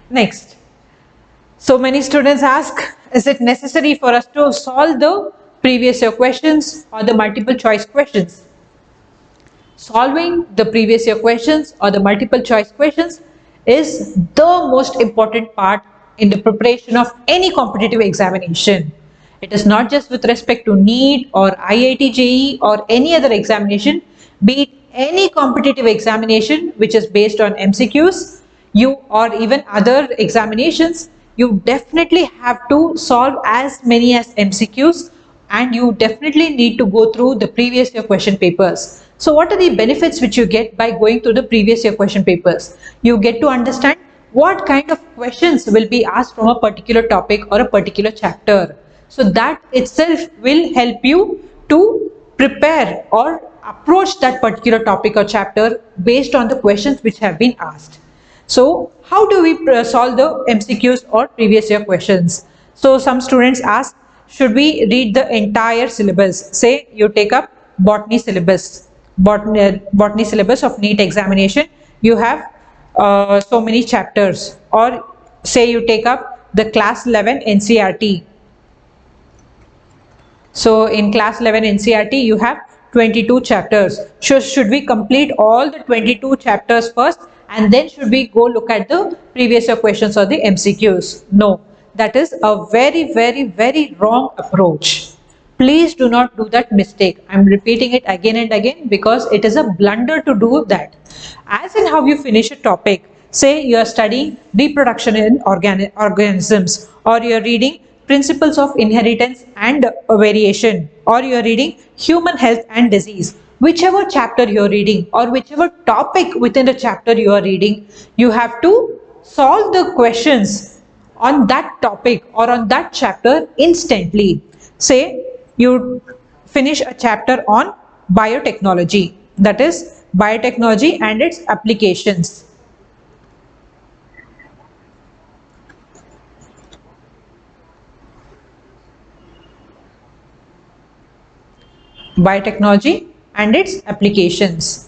Next. So many students ask, is it necessary for us to solve the previous year questions or the multiple choice questions? Solving the previous year questions or the multiple choice questions is the most important part in the preparation of any competitive examination. It is not just with respect to NEET or IIT JEE or any other examination, be it any competitive examination which is based on MCQs, you or even other examinations, you definitely have to solve as many as MCQs, and you definitely need to go through the previous year question papers. So what are the benefits which you get by going through the previous year question papers? You get to understand what kind of questions will be asked from a particular topic or a particular chapter. So that itself will help you to prepare or approach that particular topic or chapter based on the questions which have been asked. So how do we solve the MCQs or previous year questions? So some students ask, should we read the entire syllabus? Say you take up botany syllabus, botany syllabus of NEET examination. You have so many chapters, or say you take up the class 11 NCRT. So in class 11 NCRT, you have 22 chapters. Should we complete all the 22 chapters first and then should we go look at the previous year questions or the MCQs? No, that is a very, very, very wrong approach. Please do not do that mistake. I'm repeating it again and again because it is a blunder to do that. As in how you finish a topic, say you are studying reproduction in organisms, or you are reading principles of inheritance and variation, or you are reading human health and disease. Whichever chapter you are reading or whichever topic within the chapter you are reading, you have to solve the questions on that topic or on that chapter instantly. Say you finish a chapter on biotechnology, that is biotechnology and its applications. Biotechnology and its applications.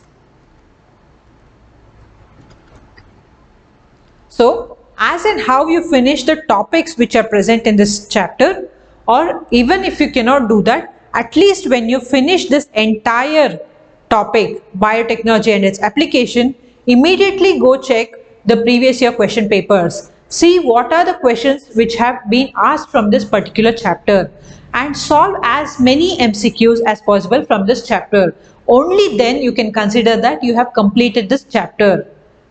So, as in how you finish the topics which are present in this chapter, or even if you cannot do that, at least when you finish this entire topic, biotechnology and its application, immediately go check the previous year question papers. See what are the questions which have been asked from this particular chapter and solve as many MCQs as possible from this chapter. Only then you can consider that you have completed this chapter.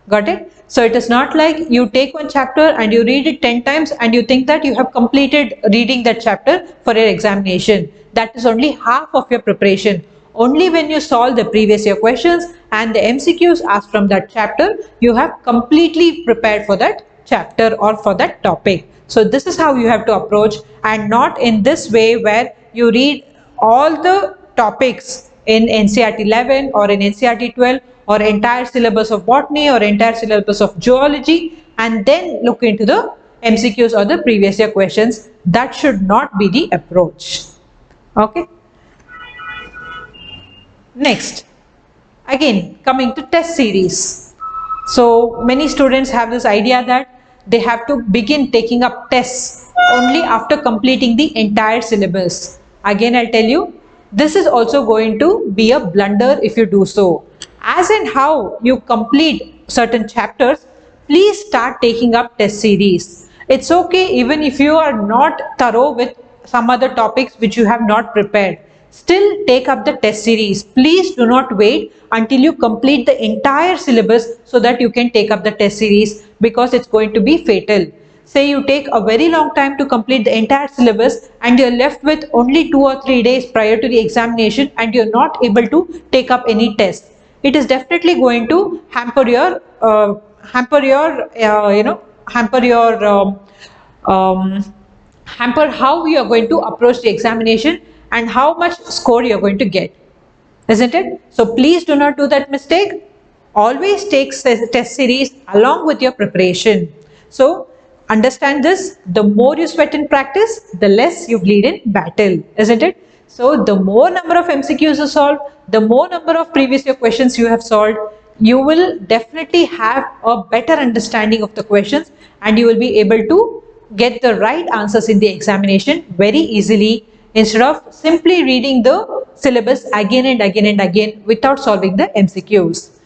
Got it? So it is not like you take one chapter and you read it 10 times and you think that you have completed reading that chapter for your examination. That is only half of your preparation. Only when you solve the previous year questions and the MCQs asked from that chapter, you have completely prepared for that chapter or for that topic. So this is how you have to approach, and not in this way where you read all the topics in NCRT 11 or in NCRT 12 or entire syllabus of botany or entire syllabus of zoology and then look into the MCQs or the previous year questions. That should not be the approach. Okay. Next, again coming to test series. So many students have this idea that they have to begin taking up tests only after completing the entire syllabus. Again, I'll tell you, this is also going to be a blunder if you do so. As in how you complete certain chapters, please start taking up test series. It's okay even if you are not thorough with some other topics which you have not prepared. Still take up the test series. Please do not wait until you complete the entire syllabus so that you can take up the test series, because it's going to be fatal. Say you take a very long time to complete the entire syllabus and you're left with only 2 or 3 days prior to the examination and you're not able to take up any test. It is definitely going to hamper your hamper how you are going to approach the examination and how much score you are going to get, isn't it? So please do not do that mistake. Always take test series along with your preparation. So understand this, the more you sweat in practice, the less you bleed in battle, isn't it? So the more number of MCQs you solve, the more number of previous year questions you have solved, you will definitely have a better understanding of the questions and you will be able to get the right answers in the examination very easily instead of simply reading the syllabus again and again and again without solving the MCQs.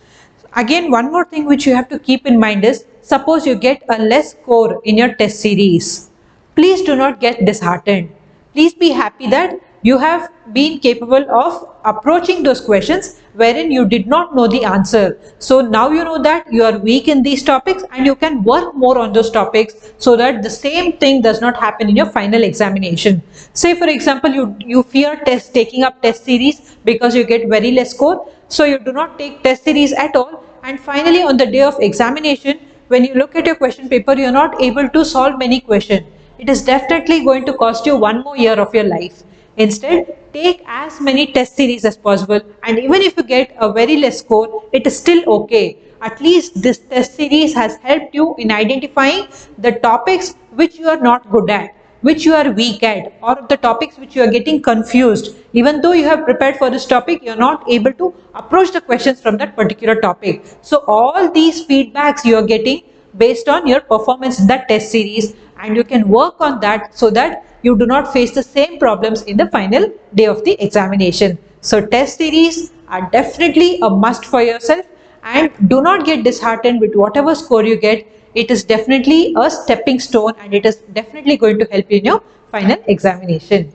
Again, one more thing which you have to keep in mind is, suppose you get a less score in your test series. Please do not get disheartened. Please be happy that you have been capable of approaching those questions wherein you did not know the answer. So now you know that you are weak in these topics and you can work more on those topics so that the same thing does not happen in your final examination. Say for example, you fear taking up test series because you get very less score. So you do not take test series at all, and finally on the day of examination, when you look at your question paper, you are not able to solve many questions. It is definitely going to cost you one more year of your life. Instead, take as many test series as possible, and even if you get a very less score, it is still okay. At least this test series has helped you in identifying the topics which you are not good at, which you are weak at, or the topics which you are getting confused. Even though you have prepared for this topic, you are not able to approach the questions from that particular topic. So all these feedbacks you are getting based on your performance in that test series, and you can work on that so that you do not face the same problems in the final day of the examination. So test series are definitely a must for yourself, and do not get disheartened with whatever score you get. It is definitely a stepping stone and it is definitely going to help you in your final examination.